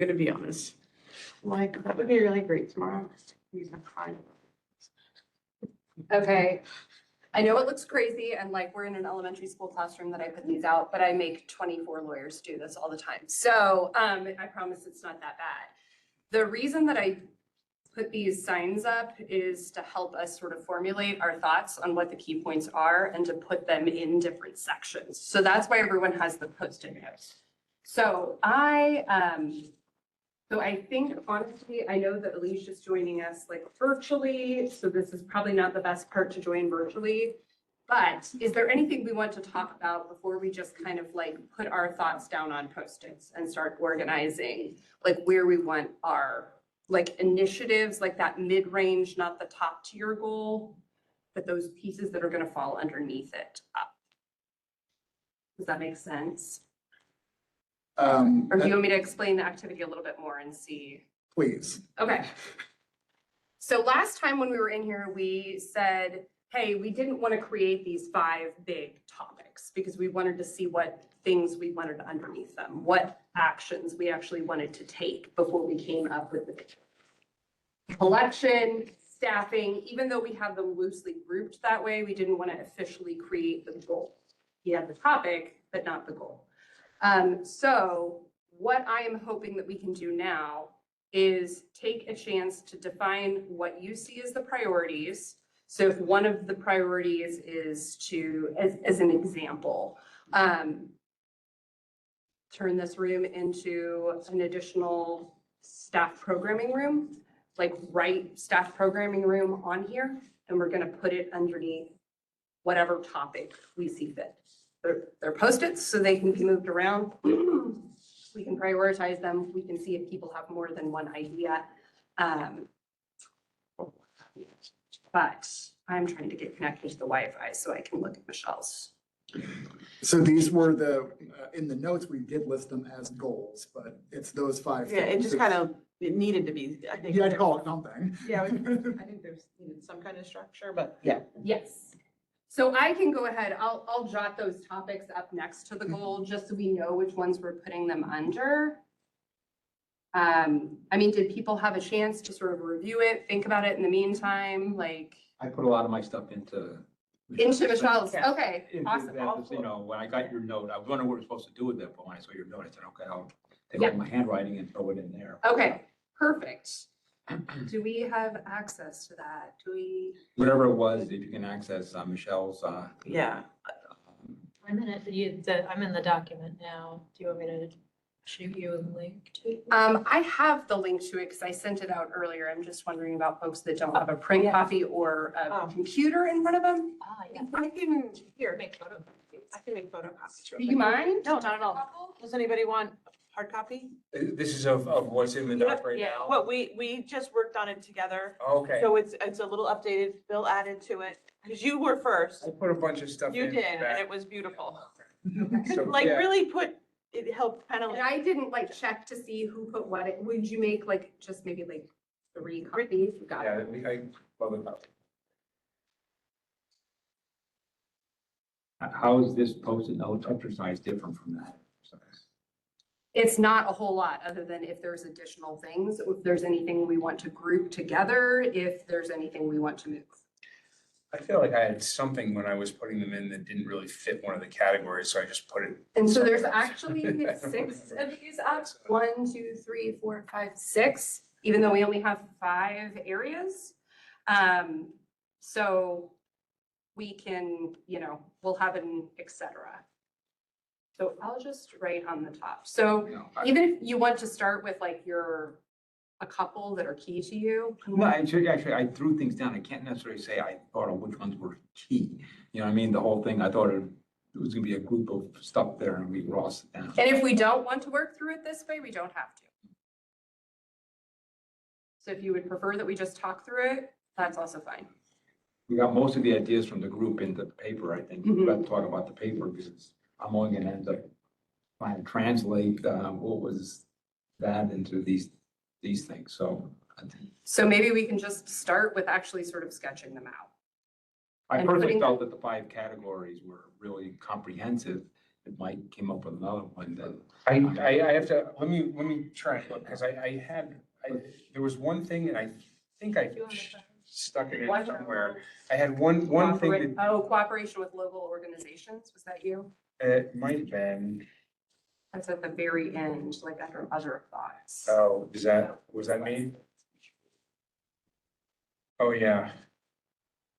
Gonna be honest. Like, that would be really great tomorrow. He's not crying. Okay. I know it looks crazy and like we're in an elementary school classroom that I put these out, but I make 24 lawyers do this all the time. So I promise it's not that bad. The reason that I put these signs up is to help us sort of formulate our thoughts on what the key points are and to put them in different sections. So that's why everyone has the Post-it notes. So I think honestly, I know that Alicia's joining us like virtually, so this is probably not the best part to join virtually. But is there anything we want to talk about before we just kind of like put our thoughts down on Post-its and start organizing like where we want our like initiatives, like that mid-range, not the top tier goal, but those pieces that are going to fall underneath it up? Does that make sense? Or do you want me to explain the activity a little bit more and see? Please. Okay. So last time when we were in here, we said, hey, we didn't want to create these 5 big topics because we wanted to see what things we wanted underneath them, what actions we actually wanted to take before we came up with the collection, staffing. Even though we have them loosely grouped that way, we didn't want to officially create the goal. We had the topic, but not the goal. So what I am hoping that we can do now is take a chance to define what you see as the priorities. So if one of the priorities is to, as an example, turn this room into an additional staff programming room, like write staff programming room on here, and we're going to put it underneath whatever topic we see fit. They're Post-its, so they can be moved around. We can prioritize them. We can see if people have more than one idea. But I'm trying to get connected to the Wi-Fi so I can look at Michelle's. So these were the, in the notes, we did list them as goals, but it's those 5 Yeah, it things. just kind of, it needed to be, I think. You had to call it something. Yeah, I think there's needed some kind of structure, but yeah. Yes. So I can go ahead, I'll jot those topics up next to the goal, just so we know which ones we're putting them under. I mean, did people have a chance to sort of review it, think about it in the meantime, like? I put a lot of my stuff into. Into Michelle's, Yeah. okay, awesome. You know, when I got your note, I was wondering what we're supposed to do with it, but when I saw your note, I said, okay, I'll take Yeah. all my handwriting and throw it in there. Okay, perfect. Do we have access to that? Do we? Whatever it was, if you can access Michelle's, Yeah, I'm in it, I'm in the document now. Do you want me to shoot you a link to? I have the link to it because I sent it out earlier. I'm just wondering about folks that don't have a print Yeah. copy or a Oh. computer in front of them. Ah, yeah. I can, here, Make photo copies. I can make photocopies. Do you mind? No, not at all. Does anybody want a hard copy? This is of what's in the doc right now? Well, we just worked on it together, Okay. so it's a little updated, Bill added to it, because you were first. I put a bunch of stuff in. You did, and back. it was beautiful. So, Like, yeah. really it helped kind of And like, I didn't like check to see who put what. Would you make like just maybe like 3 copies? You got it. Yeah, love it. how is this Post-it note exercise different from that? It's not a whole lot other than if there's additional things, if there's anything we want to group together, if there's anything we want to move. I feel like I had something when I was putting them in that didn't really fit one of the categories, so I just put it. And so there's somewhere else. actually 6 of these up. 1, 2, 3, 4, 5, 6, even though we only have 5 areas. So we can, we'll have an et cetera. So I'll just write on the top. So No, even if you want to start with like a couple that are key to you. No, actually, I threw things down. I can't necessarily say I thought of which ones were key. You know what I mean? The whole thing, I thought it was gonna be a group of stuff there and we all sit down. And if we don't want to work through it this way, we don't have to. So if you would prefer that we just talk through it, that's also fine. We got most of the ideas from the group into the paper, I think. We got to talk about the paper because I'm only gonna end up trying to translate what was that into these things, so. So maybe we can just start with actually sort of sketching them out. I And personally putting- felt that the 5 categories were really comprehensive if Mike came up with another one, then. I have to, let me try and look, because there was one thing, and I think I stuck it in somewhere. I had one thing Cooperation with local organizations, was that you? that, it might have been, That's at the very end, like under other thoughts. oh, was that me? Oh, yeah.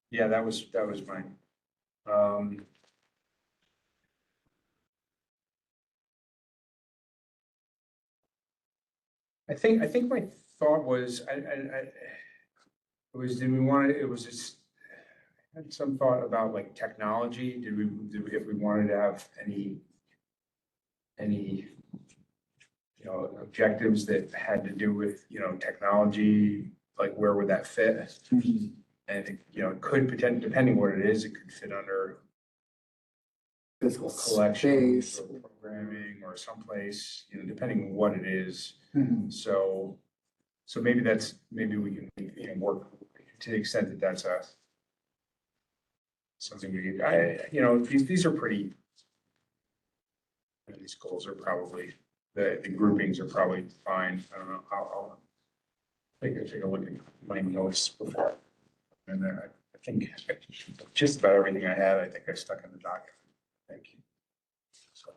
Yeah, that was mine. I think my thought was, it was, did we want to, it was just, I had some thought about like technology, if we wanted to have any, objectives that had to do with, technology, like where would that fit? And I think, it could potentially, depending what it is, it could fit under Physical collections space. or programming or someplace, depending on what it is. Mhm. So maybe we can, work to the extent that that's something these are pretty, these goals are probably, the groupings are probably fine. I don't know, I'll take a look at my notes before. And then I think just about everything I had, I think I stuck in the document. Thank you. So.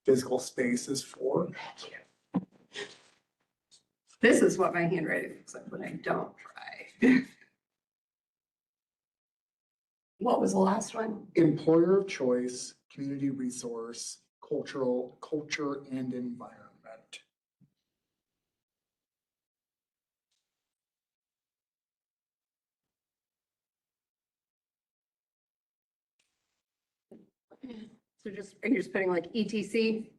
Physical space is 4. This is what my handwriting looks like when I don't try. What was the last one? Employer of choice, community resource, culture and environment. So are you just putting like ETC,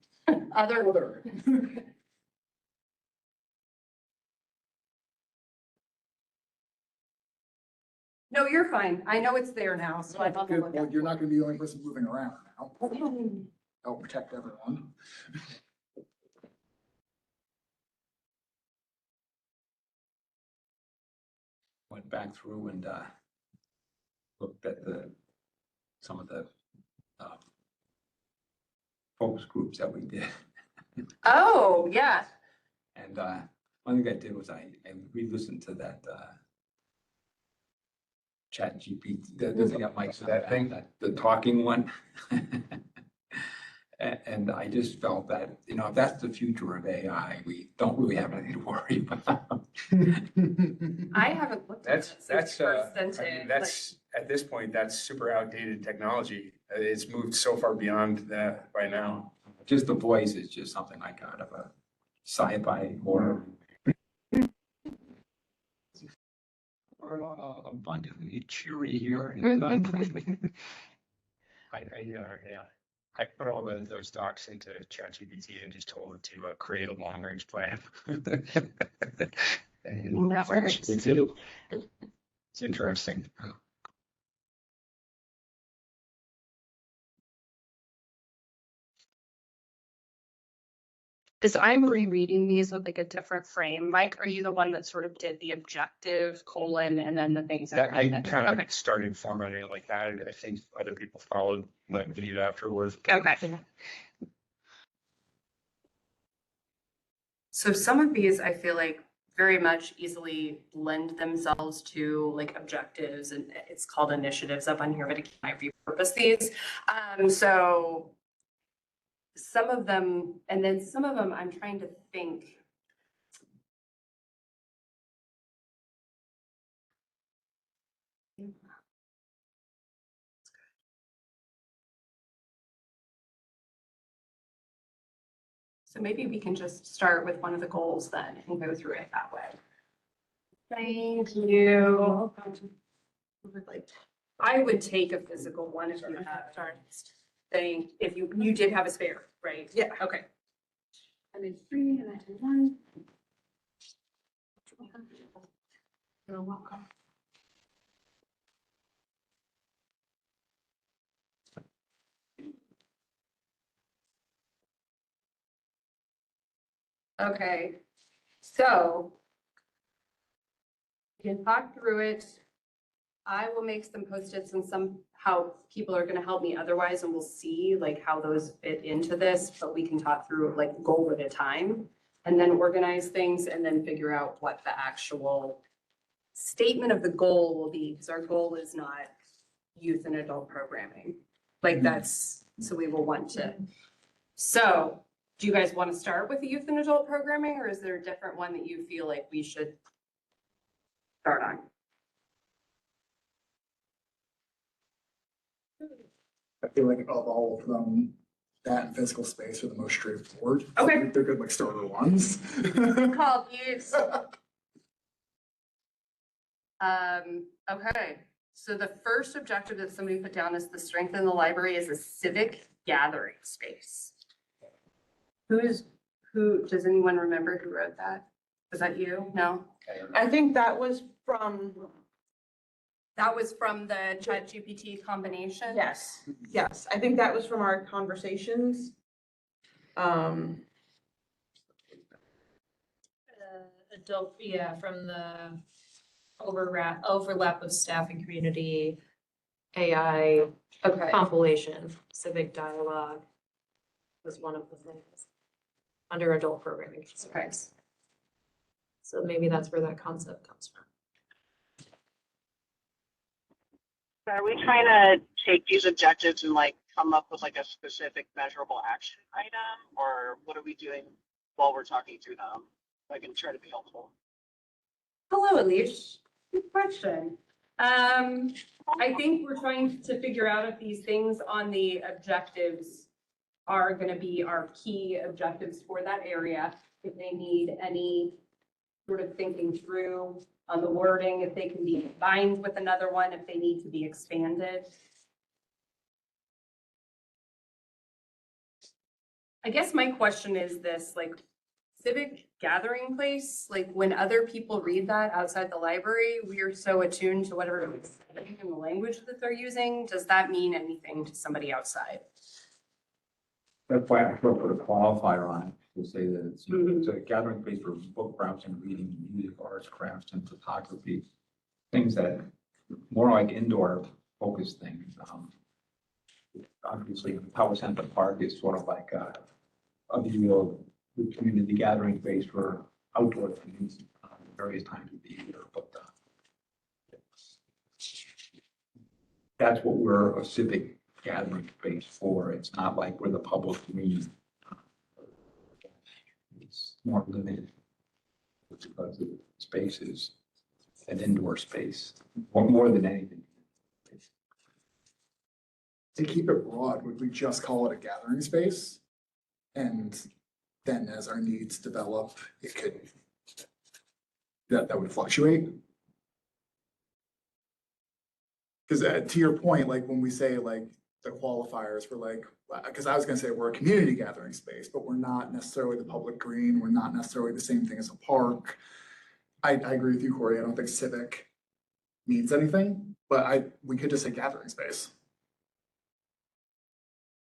other? No, you're fine. I know it's there now, so I'm on the Good, well, lookout. you're not gonna be the only person moving around now. I'll protect everyone. Went back through and looked at some of the focus groups that we did. Oh, yeah. And one thing I did was I re-listened to that Chat GPT, the thing that Mike's That thing? the talking one. And I just felt that, if that's the future of AI, we don't really have anything to worry about. I haven't looked at That's, that. that's, at this point, that's super outdated technology. It's moved so far beyond that by now. Just the voice is just something like out of a sci-fi horror. Abundantly cheery here. Yeah. I put all those docs into ChatGPT and just told it to create a long range plan. And That works. It's interesting. As I'm rereading these with like a different frame, Mike, are you the one that sort of did the objective colon and then the things that? I kind of started formatting it like that. I think other people followed my lead afterwards. Okay. So some of these, I feel like very much easily lend themselves to like objectives, and it's called initiatives up on here, but again, I repurpose these. So some of them, and then some of them, I'm trying to think. So maybe we can just start with one of the goals then and go through it that way. Thank you. I would take a physical one if you have. If you did have a spare, right? Yeah. Okay. I made 3 and I did 1. You're welcome. Okay, so we can talk through it. I will make some Post-its and somehow people are gonna help me otherwise, and we'll see like how those fit into this, but we can talk through like goal at a time. And then organize things and then figure out what the actual statement of the goal will be, because our goal is not youth and adult programming. Like that's, so we will want to. So, do you guys want to start with the youth and adult programming, or is there a different one that you feel like we should start on? I feel like of all of them, that and physical space are the most straightforward. Okay. They're good like starter ones. Called youth. Okay, so the first objective that somebody put down is the strength in the library is a civic gathering space. Does anyone remember who wrote that? Was that you? No? I think that was from, That was from the ChatGPT combination? yes, I think that was from our conversations. Adult, yeah, from the overlap of staff and community, AI Okay, compilation, civic dialogue was one of the things under adult programming. okay. So maybe that's where that concept comes from. Are we trying to take these objectives and like come up with like a specific measurable action item, or what are we doing while we're talking through them? I can try to be helpful. Hello, Elise. Good question. I think we're trying to figure out if these things on the objectives are gonna be our key objectives for that area. If they need any sort of thinking through on the wording, if they can be combined with another one, if they need to be expanded. I guess my question is this, like, civic gathering place, like when other people read that outside the library, we are so attuned to whatever it's in the language that they're using. Does that mean anything to somebody outside? That's why I put a qualifier on it to say that it's Mhm. it's a gathering place for book browsing, reading, music, arts, crafts, and photography. Things that more like indoor focused things. Obviously, Power Center Park is sort of like a view of the community gathering place for outdoor things, various times of the year, but that's what we're a civic gathering space for. It's not like we're the public read. It's more limited because the space is an indoor space, more than anything. To keep it broad, would we just call it a gathering space? And then as our needs develop, it could, that would fluctuate? Because to your point, like when we say like the qualifiers, we're like, because I was gonna say we're a community gathering space, but we're not necessarily the public green, we're not necessarily the same thing as a park. I agree with you, Corey, I don't think civic means anything, but we could just say gathering space.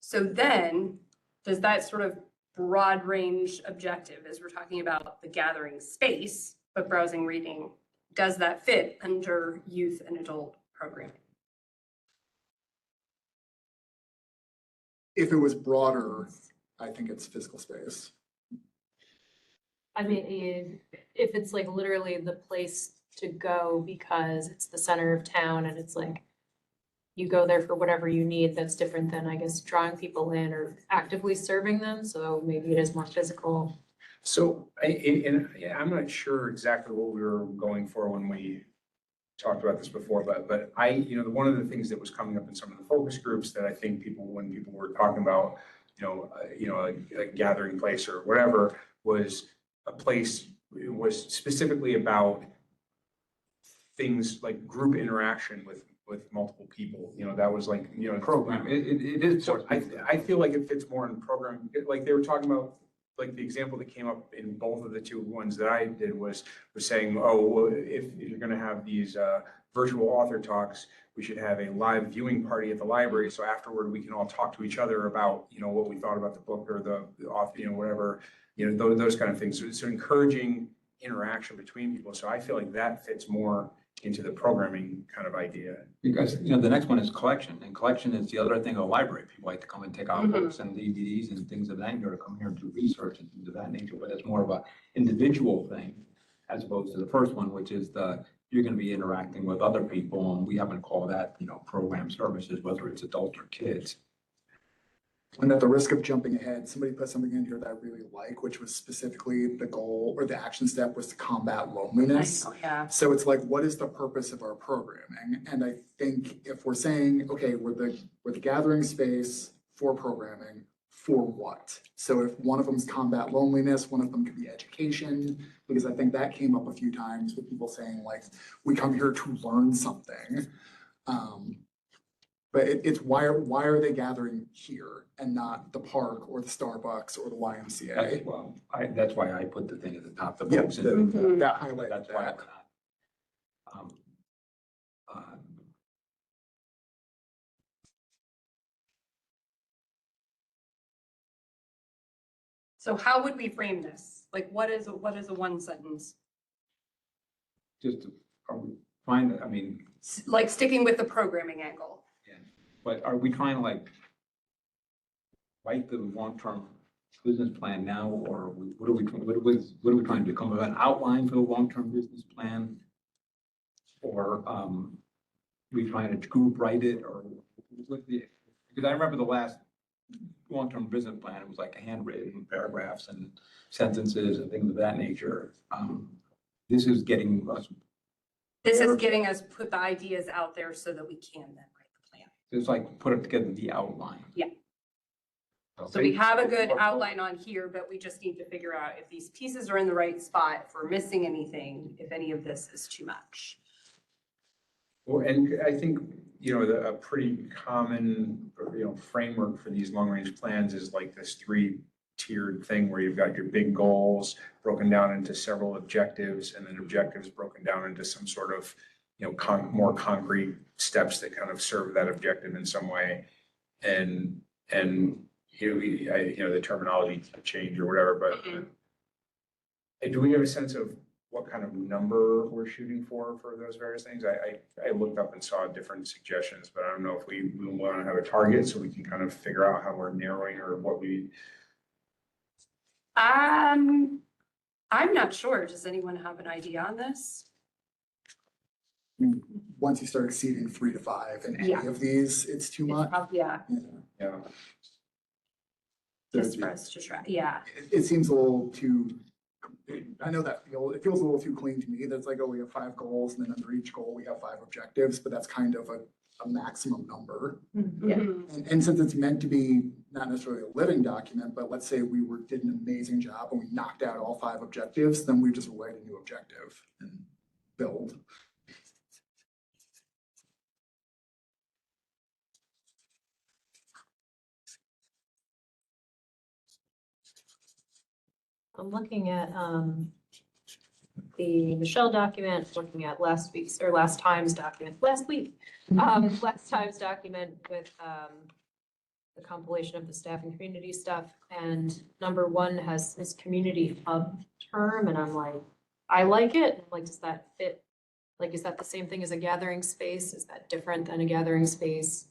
So then, does that sort of broad range objective, as we're talking about the gathering space, but browsing, reading, does that fit under youth and adult programming? If it was broader, I think it's physical space. I mean, if it's like literally the place to go because it's the center of town and it's like you go there for whatever you need, that's different than, I guess, drawing people in or actively serving them. So maybe it is more physical. So, yeah, I'm not sure exactly what we were going for when we talked about this before, but one of the things that was coming up in some of the focus groups that I think when people were talking about, a gathering place or whatever, was a place, it was specifically about things like group interaction with multiple people, that was like, Program, it is. So I feel like it fits more in program, like they were talking about, like the example that came up in both of the two ones that I did was saying, oh, well, if you're gonna have these virtual author talks, we should have a live viewing party at the library, so afterward we can all talk to each other about, what we thought about the book or the author, whatever. you know, those kind of things. So encouraging interaction between people. So I feel like that fits more into the programming kind of idea. Because, you know, the next one is collection, and collection is the other thing of a library. People like to come and take out Mhm. books and DVDs and things of that nature, to come here and do research and things of that nature, but it's more of a individual thing as opposed to the first one, which is you're gonna be interacting with other people, and we happen to call that, you know, program services, whether it's adults or kids. And at the risk of jumping ahead, somebody put something in here that I really like, which was specifically the goal or the action step was to combat loneliness. Yeah. So it's like, what is the purpose of our programming? And I think if we're saying, okay, we're the gathering space for programming, for what? So if one of them is combat loneliness, one of them could be education, because I think that came up a few times with people saying like, we come here to learn something. But it's why are they gathering here and not the park or the Starbucks or the YMCA? That's why I put the thing at the top, the Yeah, books. and- that highlighted That's why I'm that. not. So how would we frame this? Like, what is a one sentence? Just to find, I mean, Like sticking with the programming angle. but are we trying to like write the long-term business plan now, or what are we trying to do? Come up with an outline for the long-term business plan? Or, we trying to group write it, or because I remember the last long-term business plan, it was like handwritten paragraphs and sentences and things of that nature. This is getting us, This is getting us put the ideas out there so that we can then write the plan. it's like put it together, the outline. Yeah. So we have a good outline on here, but we just need to figure out if these pieces are in the right spot, if we're missing anything, if any of this is too much. Well, and I think, you know, a pretty common, you know, framework for these long-range plans is like this three-tiered thing where you've got your big goals broken down into several objectives, and then objectives broken down into some sort of, you know, more concrete steps that kind of serve that objective in some way. And you know, the terminology change or whatever, but do we have a sense of what kind of number we're shooting for those various things? I looked up and saw different suggestions, but I don't know if we want to have a target so we can kind of figure out how we're narrowing or what we. I'm not sure. Does anyone have an idea on this? Once you start exceeding 3 to 5 in any Yeah. of these, it's too much. Yeah, Yeah. just for us to try, yeah. It seems a little too, I know that it feels a little too clean to me. That's like, oh, we have 5 goals and then under each goal we have 5 objectives, but that's kind of a maximum number. Yeah. And since it's meant to be not necessarily a living document, but let's say we did an amazing job and we knocked out all 5 objectives, then we just write a new objective and build. I'm looking at the Michelle document, looking at last time's document with the compilation of the staff and community stuff. And number 1 has this community hub term, and I'm like, I like it. I'm like, does that fit? Like, is that the same thing as a gathering space? Is that different than a gathering space?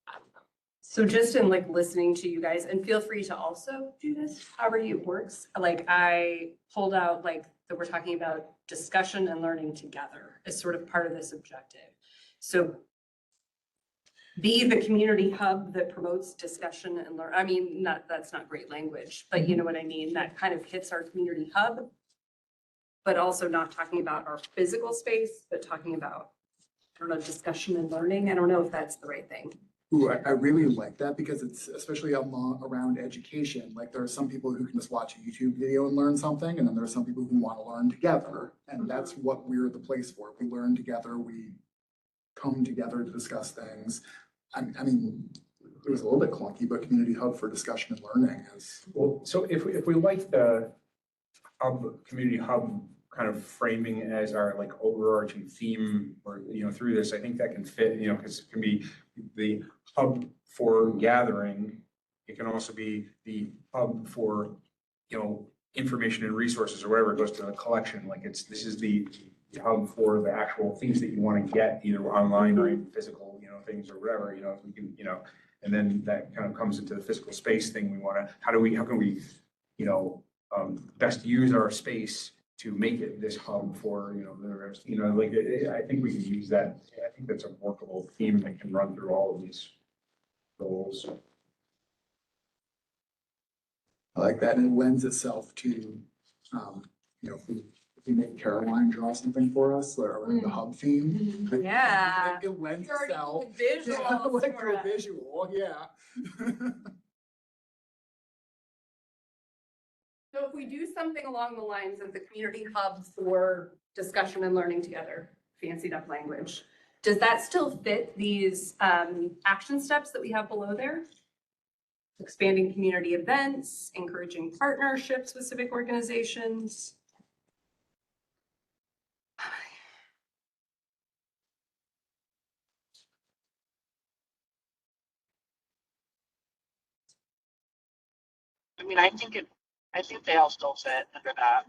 I don't know. So just in like listening to you guys, and feel free to also do this, however it works. Like I pulled out like that we're talking about discussion and learning together as sort of part of this objective. So be the community hub that promotes discussion and learn. I mean, that's not great language, but you know what I mean? That kind of hits our community hub, but also not talking about our physical space, but talking about, I don't know, discussion and learning. I don't know if that's the right thing. Ooh, I really like that because it's especially around education. Like there are some people who can just watch a YouTube video and learn something, and then there are some people who want to learn together. And that's what we're the place for. We learn together, we come together to discuss things. I mean, it was a little bit clunky, but community hub for discussion and learning is. Well, so if we like the community hub kind of framing as our like overarching theme or, you know, through this, I think that can fit, you know, because it can be the hub for gathering It can also be the hub for, information and resources or whatever. It goes to a collection, like this is the hub for the actual things that you want to get either online or in physical, things or whatever, if we can, and then that kind of comes into the physical space thing. We want to, how can we, best use our space to make it this hub for, I think we can use that. I think that's a workable theme that can run through all of these goals. I like that, and it lends itself to, if we make Caroline draw something for us, or the hub theme. Yeah. It lends You're already itself. doing Yeah, visuals like for a us. visual, yeah. So if we do something along the lines of the community hub for discussion and learning together, fancied up language, does that still fit these action steps that we have below there? Expanding community events, encouraging partnerships with civic organizations. I mean, I think they all still fit under that.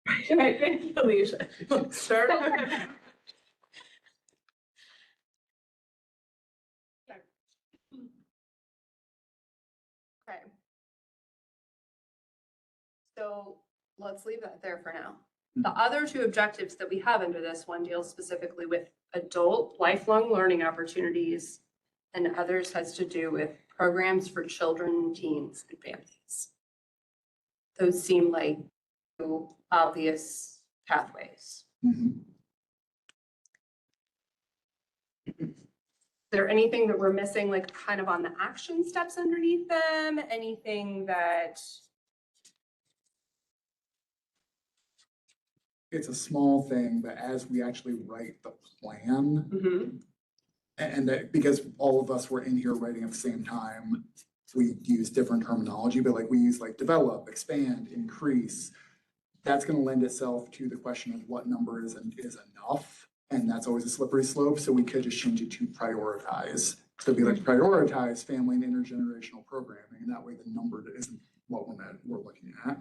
I think Alicia. Start. Okay. So let's leave that there for now. The other two objectives that we have under this one deal specifically with adult lifelong learning opportunities, and others has to do with programs for children, teens, and families. Those seem like obvious pathways. Mhm. Is there anything that we're missing, like kind of on the action steps underneath them? Anything that, It's a small thing, but as we actually write the plan, and that, because all of us were in here writing at the same time, we use different terminology, but like we use like develop, expand, increase. That's gonna lend itself to the question of what number is enough, and that's always a slippery slope, so we could just change it to prioritize. So it'd be like prioritize family and intergenerational programming, and that way the number isn't what we're looking at.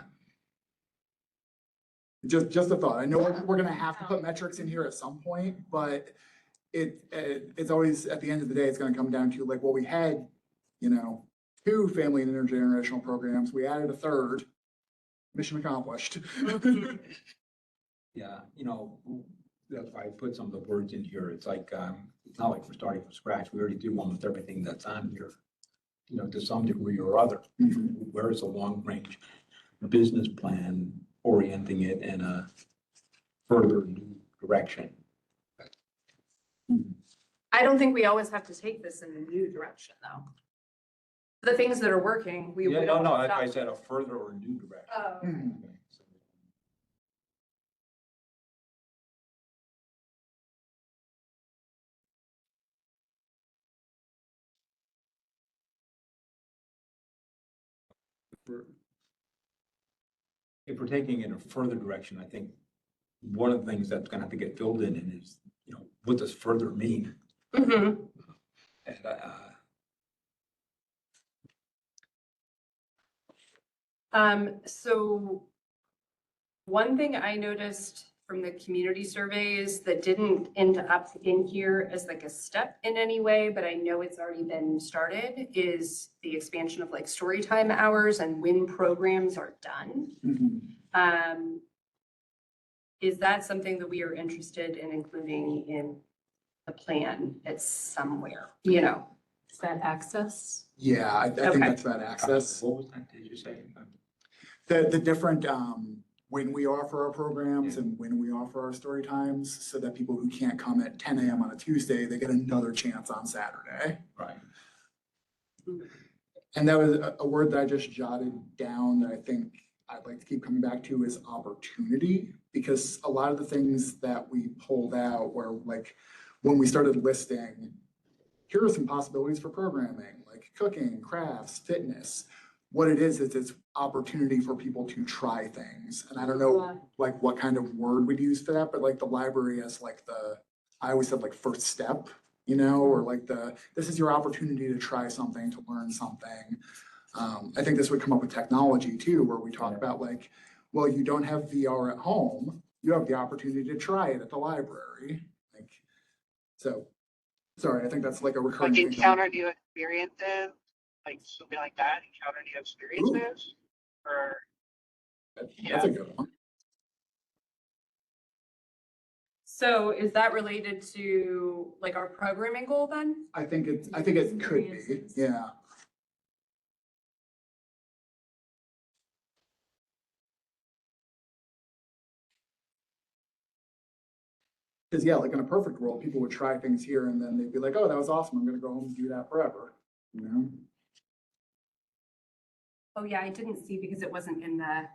Just a thought. I know we're gonna have to put metrics in here at some point, but it's always, at the end of the day, it's gonna come down to like, well, we had, 2 family and intergenerational programs. We added a third. Mission accomplished. Yeah, that's why I put some of the words in here. It's like, it's not like we're starting from scratch. We already do almost everything that's on here, to some degree or other. Where is a long range business plan orienting it in a further new direction? I don't think we always have to take this in a new direction, though. The things that are working, we. Yeah, we no, don't no, that's stop. why I said a further or new direction. Oh, Mhm. If we're taking it in a further direction, I think one of the things that's gonna have to get filled in is, what does further mean? mhm. And, So one thing I noticed from the community surveys that didn't end up in here as like a step in any way, but I know it's already been started, is the expansion of like story time hours and when programs are done. Mhm. Is that something that we are interested in including in the plan? It's somewhere, Is that access? Yeah, I think Okay. that's that access. What was that, did you say? The different, when we offer our programs and when we offer our story times, so that people who can't come at 10 a.m. on a Tuesday, they get another chance on Saturday. Right. And that was a word that I just jotted down that I think I'd like to keep coming back to is opportunity, because a lot of the things that we pulled out were like, when we started listing, here are some possibilities for programming, like cooking, crafts, fitness. What it is it's opportunity for people to try things. And I don't know like what kind of word we'd use for that, but like the library as like I always said like first step. you know, or like this is your opportunity to try something, to learn something. I think this would come up with technology too, where we talk about like, well, you don't have VR at home, you have the opportunity to try it at the library. Like, so, sorry, I think that's like a recurring Like thing. encounter new experiences, like something like that, encounter new experiences, or That's a good one. So is that related to like our programming goal then? I think it could be, Experiences. yeah. Because yeah, like in a perfect world, people would try things here and then they'd be like, oh, that was awesome. I'm gonna go home and do that forever, you know? Oh yeah, I didn't see because it wasn't in the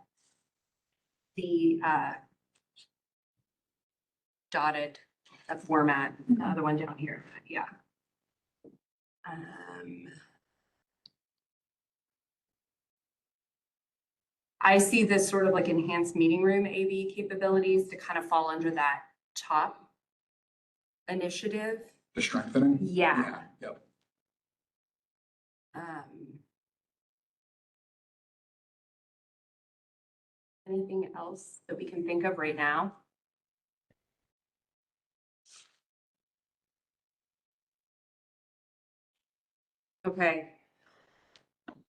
dotted format, the other one down here, but yeah. I see this sort of like enhanced meeting room AV capabilities to kind of fall under that top initiative. The strengthening? Yeah. Yep. Anything else that we can think of right now? Okay.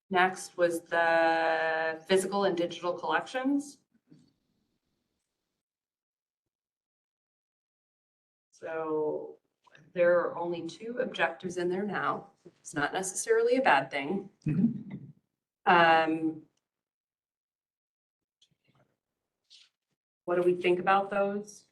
Next was the physical and digital collections. So there are only 2 objectives in there now. It's not necessarily a bad thing. What do we think about those?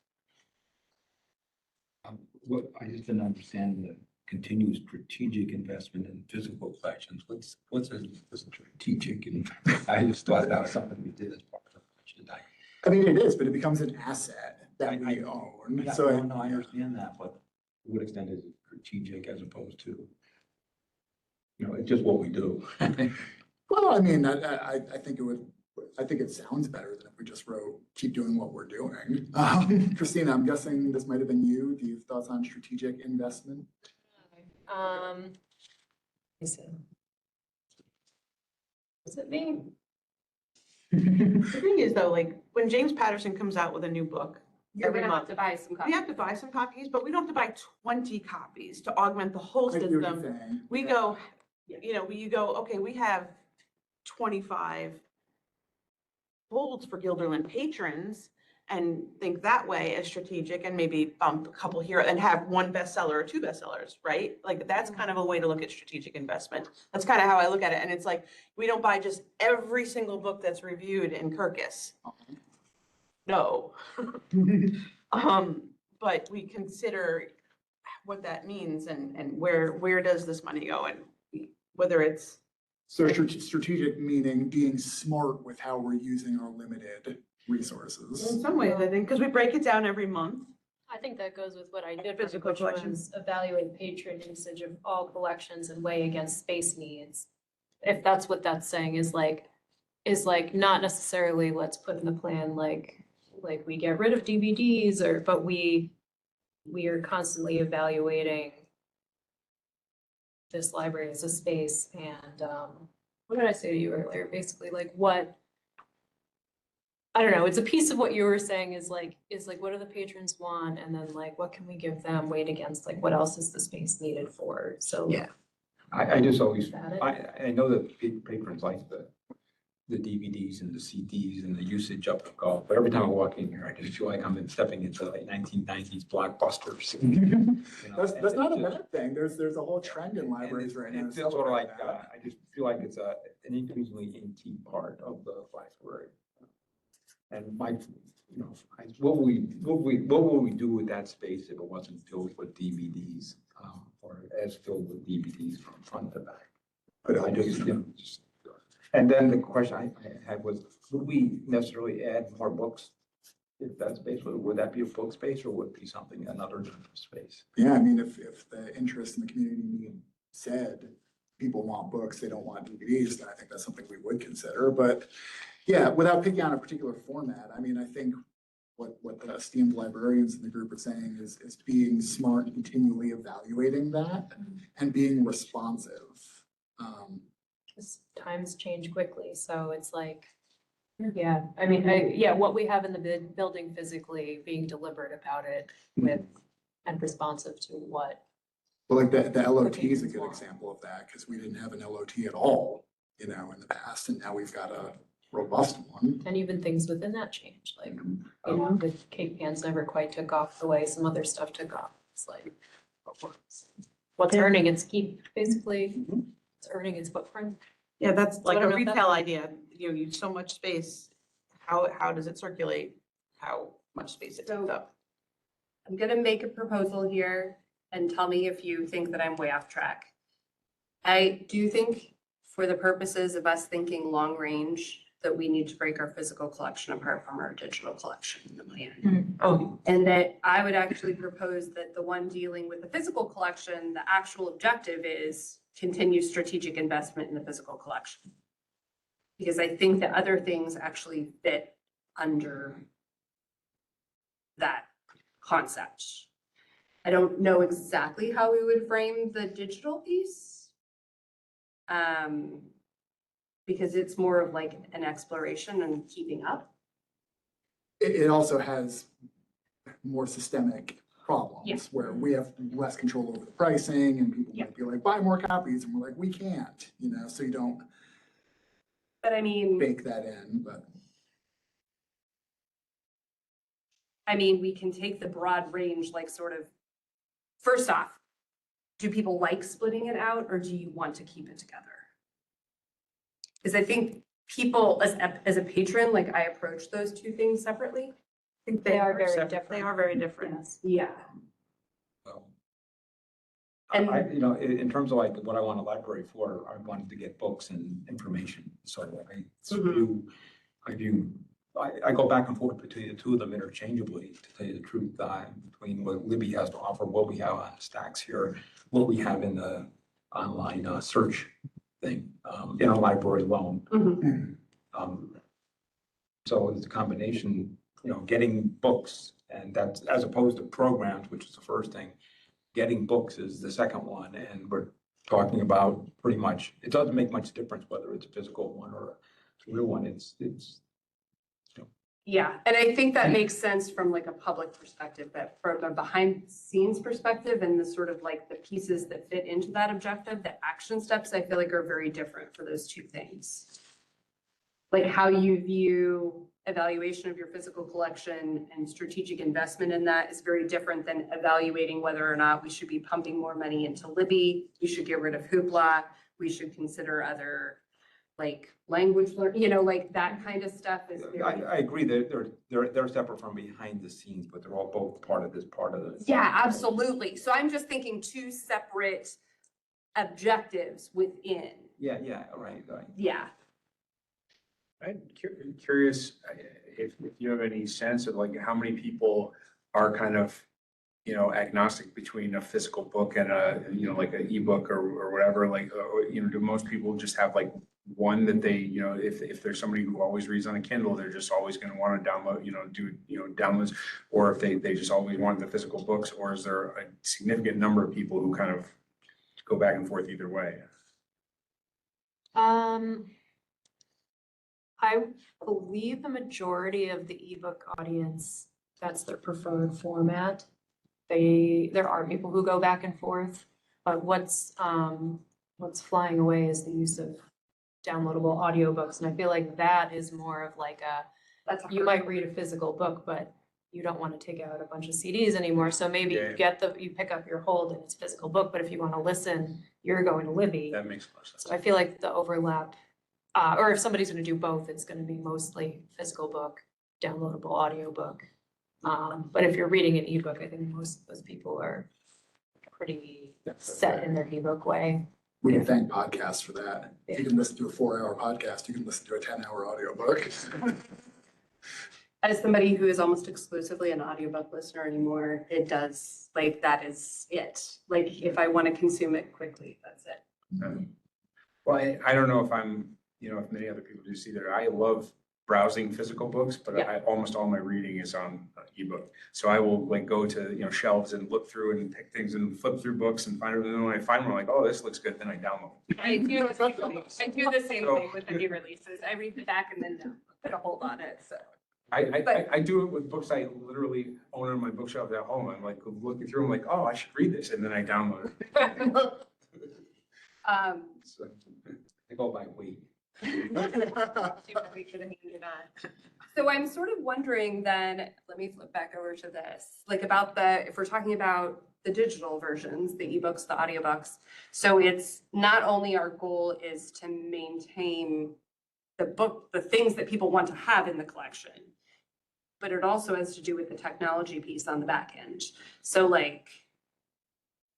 What, I just didn't understand the continued strategic investment in physical collections. What's a strategic? And I just thought that was something we did as part of the budget. I mean, it is, but it becomes an asset that we own. Yeah, So no, I understand that, but to what extent is it strategic as opposed to, you know, it's just what we do. well, I mean, I think I think it sounds better than if we just wrote, keep doing what we're doing. Christina, I'm guessing this might have been you. Do you have thoughts on strategic investment? Is it me? The thing is though, like when James Patterson comes out with a new book, You're every gonna have month, to buy some we copies. have to buy some copies, but we don't have to buy 20 copies to augment the whole I see what you're system. saying. We go, you know, you go, okay, we have 25 holds for Gilderland patrons and think that way as strategic and maybe bump a couple here and have 1 bestseller or 2 bestsellers, right? Like that's kind of a way to look at strategic investment. That's kind of how I look at it. And it's like, we don't buy just every single book that's reviewed in Kirkus. No. But we consider what that means and where does this money go and whether it's. So strategic meaning being smart with how we're using our limited resources. In some ways, I think, because we break it down every month. I think that goes with what I did, Physical which collections. was evaluate patron usage of all collections and weigh against space needs. If that's what that's saying is like not necessarily let's put in the plan like we get rid of DVDs but we are constantly evaluating this library as a space and what did I say to you earlier? Basically like I don't know, it's a piece of what you were saying is like, what do the patrons want? And then like, what can we give them weighed against, like, what else is the space needed for? So. Yeah. I just always, Got it. I know that patrons like the DVDs and the CDs and the usage of the golf, but every time I walk in here, I just feel like I'm stepping into like 1990s blockbusters. You know, That's not a and bad thing. There's a whole trend in libraries right now. It feels sort of like, I just feel like it's an increasingly intimate part of the library. And my, you know, what will we do with that space if it wasn't filled with DVDs, or as filled with DVDs from front to back? But I just, you know, and then the question I had was, would we necessarily add more books if that space, would that be a book space or would it be something, another space? Yeah, I mean, if the interest in the community need said people want books, they don't want DVDs, then I think that's something we would consider. But yeah, without picking on a particular format, I mean, I think what the esteemed librarians in the group are saying is being smart, continually evaluating that and being responsive. 'Cause times change quickly, so it's like, yeah, I mean, what we have in the building physically, being deliberate about it with, and responsive to what. But like the LOT is a Okay. good example of that, because we didn't have an LOT at all, you know, in the past, and now we've got a robust one. And even things within that change, like, you know, with Cape An's never quite took off the way some other stuff took off. It's like, what's earning its keep, basically, it's earning its footprint. Yeah, that's like I a don't know if that- retail idea. You use so much space. How does it circulate? How much space it takes So- up? I'm gonna make a proposal here and tell me if you think that I'm way off track. I do think for the purposes of us thinking long range, that we need to break our physical collection apart from our digital collection in the plan. Oh, And that I would actually propose that the one dealing with the physical collection, the actual objective is continue strategic investment in the physical collection. Because I think the other things actually fit under that concept. I don't know exactly how we would frame the digital piece. Because it's more of like an exploration and keeping up. It also has more systemic problems Yeah. where we have less control over the pricing and people Yeah. might be like, buy more copies. And we're like, we can't, you know, so you don't But I mean, bake that in, but. we can take the broad range, like sort of, first off, do people like splitting it out or do you want to keep it together? Because I think people, as a patron, like I approach those two things separately. I think They are very separate. different. They are very different. Yeah. So, And- you know, in terms of like what I want a library for, I wanted to get books and information. So I go back and forth between the two of them interchangeably, to tell you the truth, between what Libby has to offer, what we have on Stacks here, what we have in the online search thing, in our library alone. So it's a combination, you know, getting books, and that's as opposed to programs, which is the first thing. Getting books is the second one, and we're talking about pretty much, it doesn't make much difference whether it's a physical one or a real one. It's Yeah, and I think that makes sense from like a public perspective, but from a behind the scenes perspective and the sort of like the pieces that fit into that objective, the action steps, I feel like are very different for those two things. Like how you view evaluation of your physical collection and strategic investment in that is very different than evaluating whether or not we should be pumping more money into Libby, we should get rid of Hoopla, we should consider other like language learn, you know, like that kind of stuff is very. I agree that they're separate from behind the scenes, but they're all both part of this, part of the. Yeah, absolutely. So I'm just thinking two separate objectives within. Yeah, right. Yeah. I'm curious if you have any sense of like how many people are kind of, you know, agnostic between a physical book and a, you know, like an ebook or whatever, like, you know, do most people just have like one that they, you know, if there's somebody who always reads on a Kindle, they're just always going to want to download, you know, do, you know, downloads, or if they just always want the physical books, or is there a significant number of people who kind of go back and forth either way? I believe the majority of the ebook audience, that's their preferred format. There are people who go back and forth, but what's flying away is the use of downloadable audiobooks. And I feel like that is more of like That's a you might read a physical book, but you don't want to take out a bunch of CDs anymore. So maybe Yeah. you pick up your hold and it's physical book, but if you want to listen, you're going to Libby. That makes a lot of sense. So I feel like the overlap, or if somebody's gonna do both, it's gonna be mostly physical book, downloadable audiobook. But if you're reading an ebook, I think most of those people are pretty set in their ebook way. We can thank podcasts for that. If you can listen to a 4-hour podcast, you can listen to a 10-hour audiobook. As somebody who is almost exclusively an audiobook listener anymore, it does, like, that is it. Like, if I want to consume it quickly, that's it. Well, I don't know if I'm, you know, if many other people do see that. I love browsing physical books, but almost all my reading is on ebook. So I will like go to, shelves and look through and pick things and flip through books and find it. And then when I find one, I'm like, oh, this looks good, then I download. I do the same thing with any releases. I read the back and then put a hold on it, so. I do it with books I literally own on my bookshelf at home. I'm like looking through, I'm like, oh, I should read this, and then I download it. So, I go by weight. So I'm sort of wondering then, let me flip back over to this, like about if we're talking about the digital versions, the ebooks, the audiobooks. So it's not only our goal is to maintain the things that people want to have in the collection, but it also has to do with the technology piece on the back end. So like,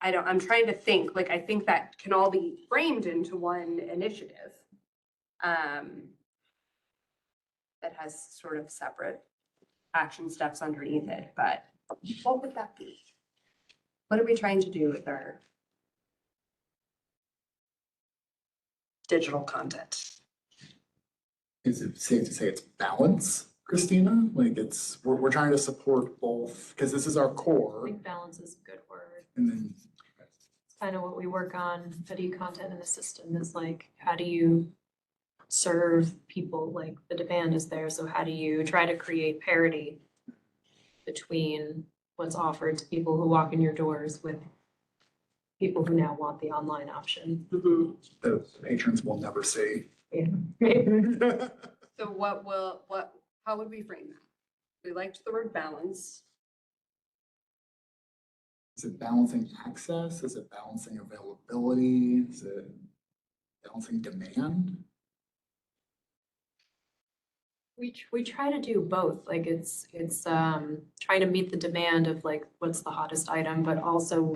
I'm trying to think, like, I think that can all be framed into one initiative. That has sort of separate action steps underneath it, but what would that be? What are we trying to do with our digital content? Is it safe to say it's balance, Christina? Like we're trying to support both, because this is our I core, think balance is a good word. and then It's kind of what we work on, video content in the system is like, how do you serve people, like the demand is there, so how do you try to create parity between what's offered to people who walk in your doors with people who now want the online option? the patrons will never see. Yeah. So how would we frame that? We liked the word balance. Is it balancing access? Is it balancing availability? Is it balancing demand? We try to do both, like it's trying to meet the demand of like, what's the hottest item, but also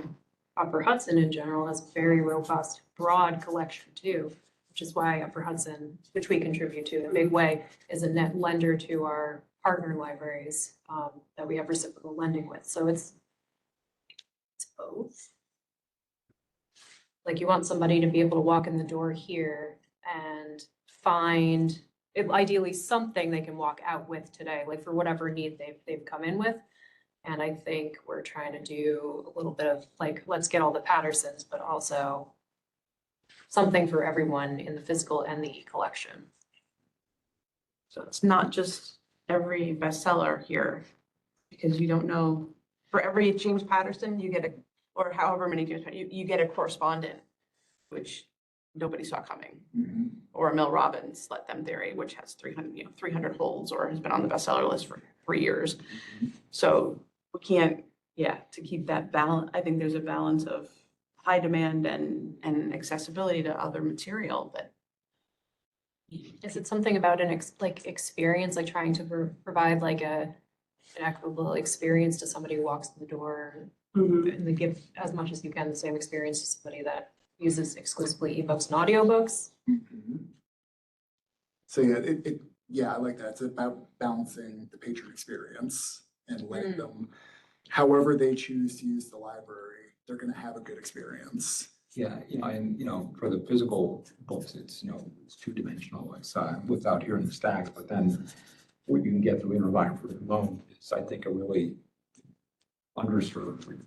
Upper Hudson in general has a very robust, broad collection too, which is why Upper Hudson, which we contribute to in a big way, is a net lender to our partner libraries that we have reciprocal lending with. So it's both. Like you want somebody to be able to walk in the door here and find ideally something they can walk out with today, like for whatever need they've come in with. And I think we're trying to do a little bit of like, let's get all the Pattersons, but also something for everyone in the physical and the e-collection. So it's not just every bestseller here, because you don't know, for every James Patterson, you get or however many James, you get a correspondent, which nobody saw coming. Mhm. Or a Mel Robbins, Let Them Theory, which has 300 holds or has been on the bestseller list for 3 years. So we can't, to keep that balance, I think there's a balance of high demand and accessibility to other material that. Is it something about an experience, like trying to provide like an equitable experience to somebody who walks in the door and they give as much as you can the same experience to somebody that uses exclusively ebooks and audiobooks? Mhm. So I like that. It's about balancing the patron experience and letting them, however they choose to use the library, they're gonna have a good experience. Yeah, for the physical books, it's, it's two-dimensional, it's without here in the stacks, but then what you can get through Interlibrary for the loan is, I think, a really underserved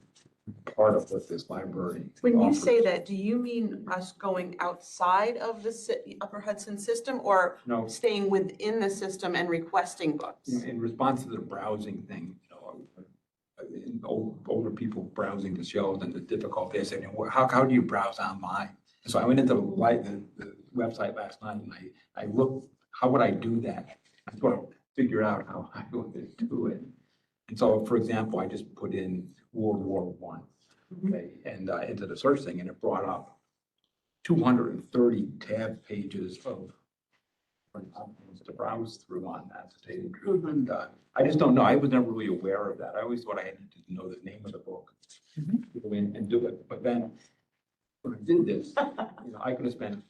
part of what this library When you offers. say that, do you mean us going outside of the Upper Hudson system or No, staying within the system and requesting books? in response to the browsing thing, in older people browsing the shelves and the difficulty, I said, how do you browse online? And so I went into the website last night and I looked, how would I do that? I sort of figure out how I would do it. And so, for example, I just put in World War I, okay, and into the search thing, and it brought up 230 tab pages of documents to browse through on that, to tell you the truth. And I just don't know. I was never really aware of that. I always thought I had to know the name of the book, go in and do it. But then when I did this, I could have spent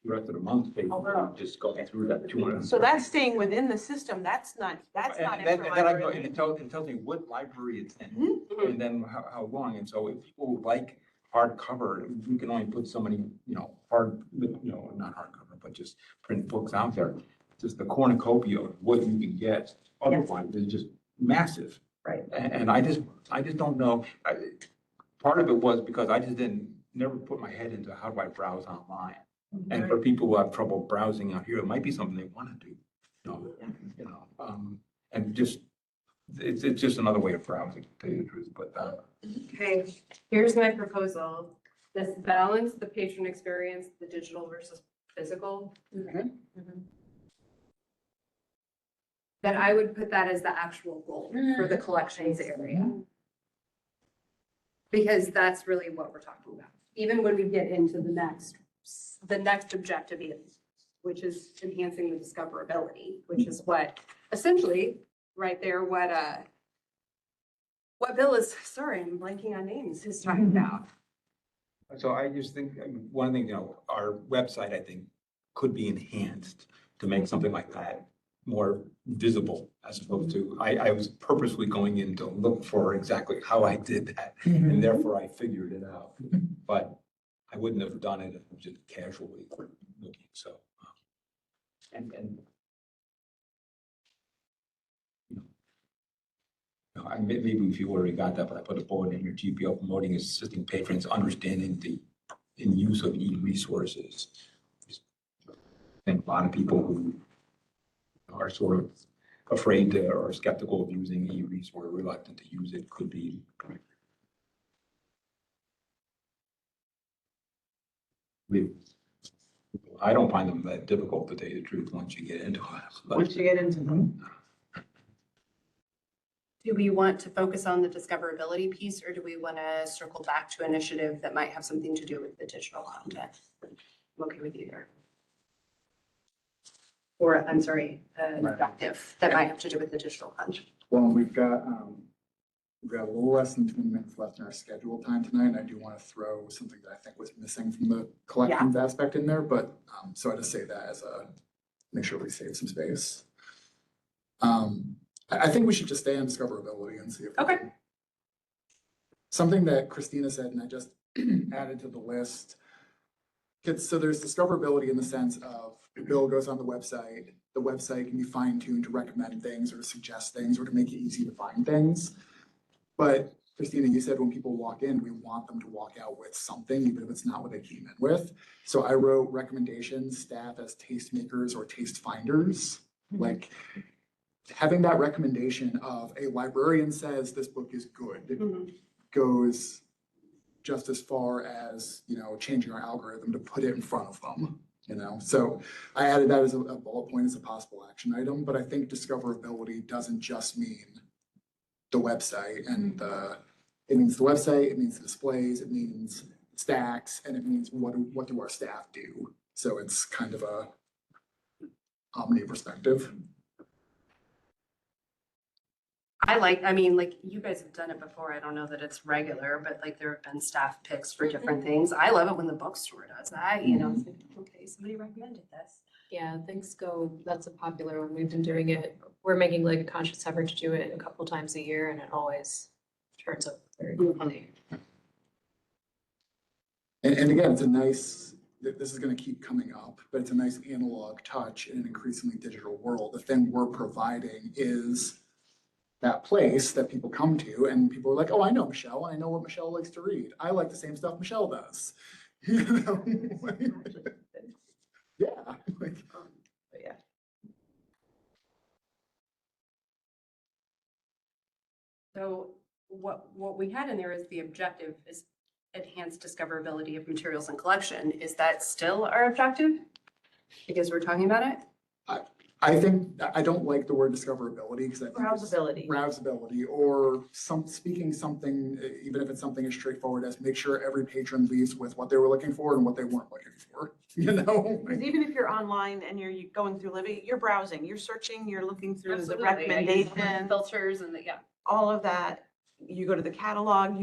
the rest of the month basically just going through that 200. So that's staying within the system, that's not And then I go, interlibrary. and it tells me what library it's in, Mhm. and then how long. And so if people like hardcover, we can only put so many, not hardcover, but just print books out there. just the cornucopia of what you can get otherwise is just massive. Right. And I just don't know. Part of it was because I just never put my head into how do I browse online? And for people who have trouble browsing out here, it might be something they want to do, and just, it's just another way of browsing, to tell you the truth, but, Okay, here's my proposal. Let's balance the patron experience, the digital versus physical. That I would put that as the actual goal for the collections area. Because that's really what we're talking about. Even when we get into the next objective is, which is enhancing the discoverability, which is what essentially right there, what Bill is, sorry, I'm blanking on names, is talking about. so I just think, I mean, one thing, our website, I think, could be enhanced to make something like that more visible, as opposed to, I was purposely going in to look for exactly how I did that, and therefore I figured it out. But I wouldn't have done it if I was just casually looking, so. And maybe if you already got that, but I put a bullet in your GPO promoting assisting patrons understanding in use of e-resources. I think a lot of people who are sort of afraid to, or skeptical of using e-resource, reluctant to use it, could be. I don't find them that difficult, to tell you the truth, once you get into it. Once you get into them. Do we want to focus on the discoverability piece, or do we want to circle back to initiative that might have something to do with the digital content? I'm okay with either. Or, I'm sorry, objective that might have to do with the digital content. Well, we've got a little less than 20 minutes left in our scheduled time tonight, and I do want to throw something that I think was missing from the collections aspect in there, but, so I just say that as make sure we save some space. I think we should just stay on discoverability and see if. Okay. Something that Christina said, and I just added to the list. So there's discoverability in the sense of Bill goes on the website can be fine-tuned to recommend things or to suggest things or to make it easy to find things. But Christina, you said when people walk in, we want them to walk out with something, even if it's not what they came in with. So I wrote recommendations, staff as tastemakers or taste finders, like having that recommendation of a librarian says this book is good goes just as far as, changing our algorithm to put it in front of them, So I added that as a bullet point as a possible action item, but I think discoverability doesn't just mean the website and it means the website, it means the displays, it means stacks, and it means what do our staff do? So it's kind of a omni perspective. You guys have done it before. I don't know that it's regular, but there have been staff picks for different things. I love it when the bookstore does that, it's like, okay, somebody recommended this. Yeah, that's a popular one. We've been doing it. We're making a conscious effort to do it a couple times a year, and it always turns out very quickly. And again, it's a nice, this is going to keep coming up, but it's a nice analog touch in an increasingly digital world. The thing we're providing is that place that people come to and people are like, oh, I know Michelle. I know what Michelle likes to read. I like the same stuff Michelle does. Yeah. Yeah. So what we had in there is the objective is enhanced discoverability of materials and collection. Is that still our objective? Because we're talking about it? I think, I don't like the word discoverability because I think. Browsability. Browsability or speaking something, even if it's something as straightforward as make sure every patron leaves with what they were looking for and what they weren't looking for, Because even if you're online and you're going through Libby, you're browsing, you're searching, you're looking through the recommendations, Filters and all of that. You go to the catalog,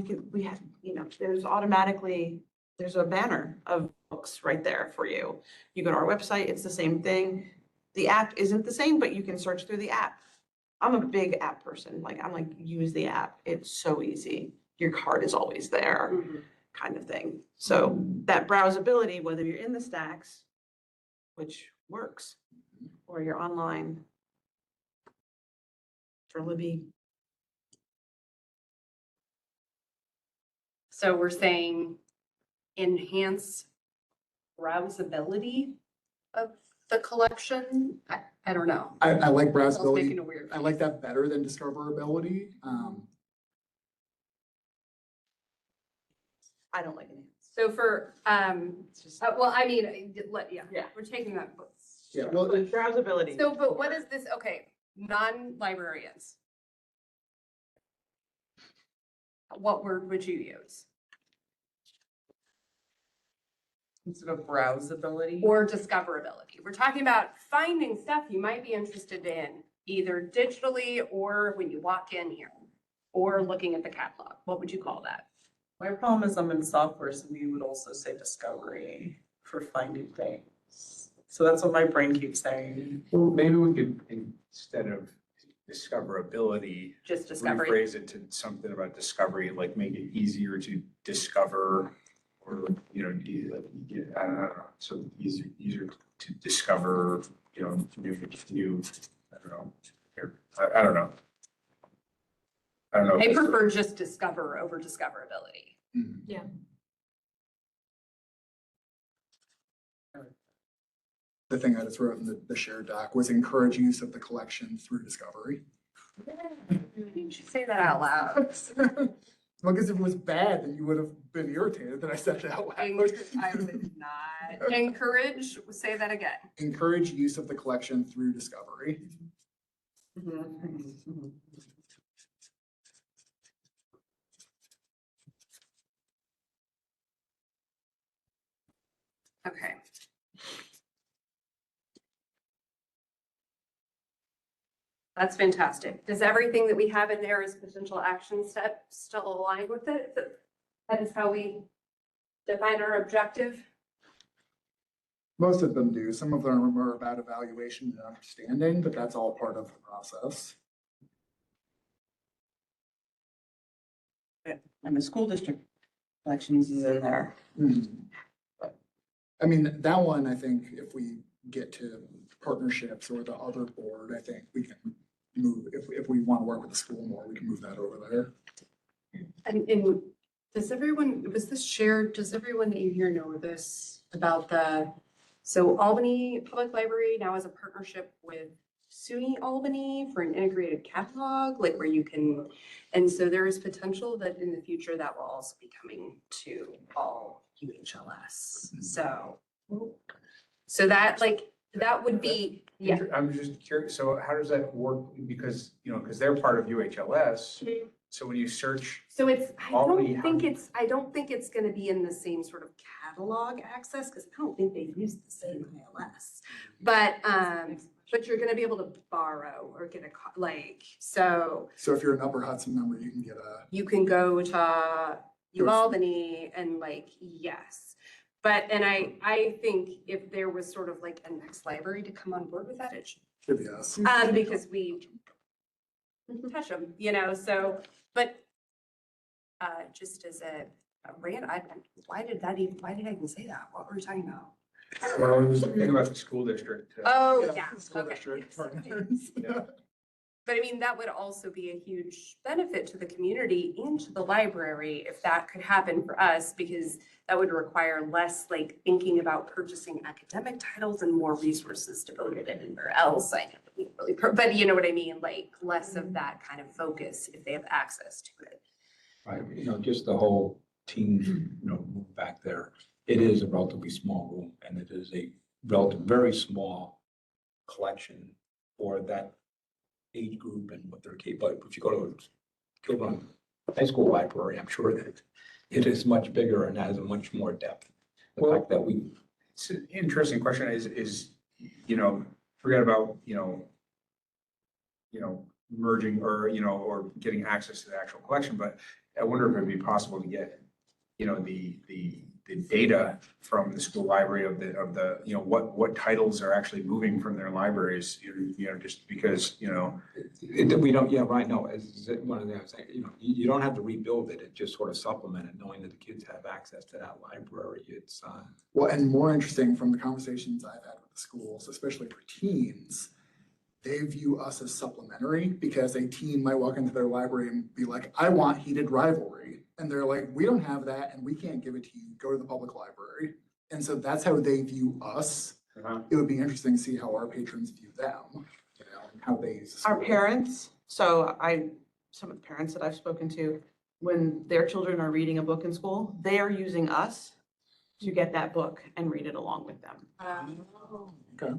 there's a banner of books right there for you. You go to our website, it's the same thing. The app isn't the same, but you can search through the app. I'm a big app person. Use the app. It's so easy. Your card is always there, kind of thing. So that browsability, whether you're in the stacks, which works, or your online for Libby. So we're saying enhance browsability of the collection? I don't know. I like I was browsability. making a weird I like face. that better than discoverability. I don't like it. So for, It's just. well, I mean, yeah, Yeah. we're taking that. Yeah, well, Browsability. So, but what is this? Okay, non-librarians. What word would you use? Instead of browsability. Or discoverability. We're talking about finding stuff you might be interested in, either digitally or when you walk in here, or looking at the catalog. What would you call that? My problem is I'm in software, so we would also say discovery for finding things. So that's what my brain keeps saying. Well, maybe we could, instead of discoverability, Just discovery. rephrase it to something about discovery, like make it easier to discover, or, you know, I don't know, so easier to discover, you know, new, I don't know, I don't know. I don't know. I if it's- prefer just discover over discoverability. the thing I just wrote in the shared doc was encourage use of the collection through discovery. You should say that out loud. Well, because if it was bad, then you would have been irritated that I said it out loud. I would not encourage, say that again. Encourage use of the collection through discovery. Okay. That's fantastic. Does everything that we have in there as potential action steps still align with it? That is how we define our objective? Most of them do. Some of them are about evaluation and understanding, but that's all part of the process. And the school district elections is in there. I mean, that one, I think if we get to partnerships or the other board, I think we can move, if we want to work with the school more, we can move that over there. And does everyone, was this shared, does everyone in here know this about so Albany Public Library now has a partnership with SUNY Albany for an integrated catalog, like where you can, and so there is potential that in the future that will also be coming to all UHLS. So that that would be, yeah. I'm just curious, so how does that work? Because, you know, because they're part of UHLS, so when you search, So Albany, I don't think it's gonna be in the same sort of catalog access, because I don't think they use the same ILS. But you're gonna be able to borrow or get so So if you're an Upper Hudson member, you can get you can go to UAlbany and yes. But, and I think if there was sort of like a next library to come on board with that, it should give us. because we touch them, you know, so, but just as a why did I even say that? What were we talking about? well, I was thinking about the school district. Oh, yeah, School okay. district partners. But I mean, that would also be a huge benefit to the community and to the library if that could happen for us, because that would require less thinking about purchasing academic titles and more resources devoted anywhere else. I know that we really, but you know what I mean? Less of that kind of focus if they have access to it. Right, you know, just the whole team, you know, move back there. It is a relatively small room and it is a very small collection for that age group and what they're capable. But if you go to Kilburn High School Library, I'm sure that it is much bigger and has a much more depth. The fact that we, It's an interesting question is, you know, forget about, you know, merging or getting access to the actual collection, but I wonder if it'd be possible to get, you know, the data from the school library of the, you know, what titles are actually moving from their libraries, you know, just because, you know. we don't, yeah, right, no, as one of the, I was saying, you know, you don't have to rebuild it, it just sort of supplement it, knowing that the kids have access to that library. It's, Well, and more interesting from the conversations I've had with the schools, especially for teens, they view us as supplementary because a teen might walk into their library and be like, I want Heated Rivalry. And they're like, we don't have that and we can't give it to you. Go to the public library. And so that's how they view us. It would be interesting to see how our patrons view them, you know, and how they use. the Our school. parents, some of the parents that I've spoken to, when their children are reading a book in school, they are using us to get that book and read it along with them. Okay,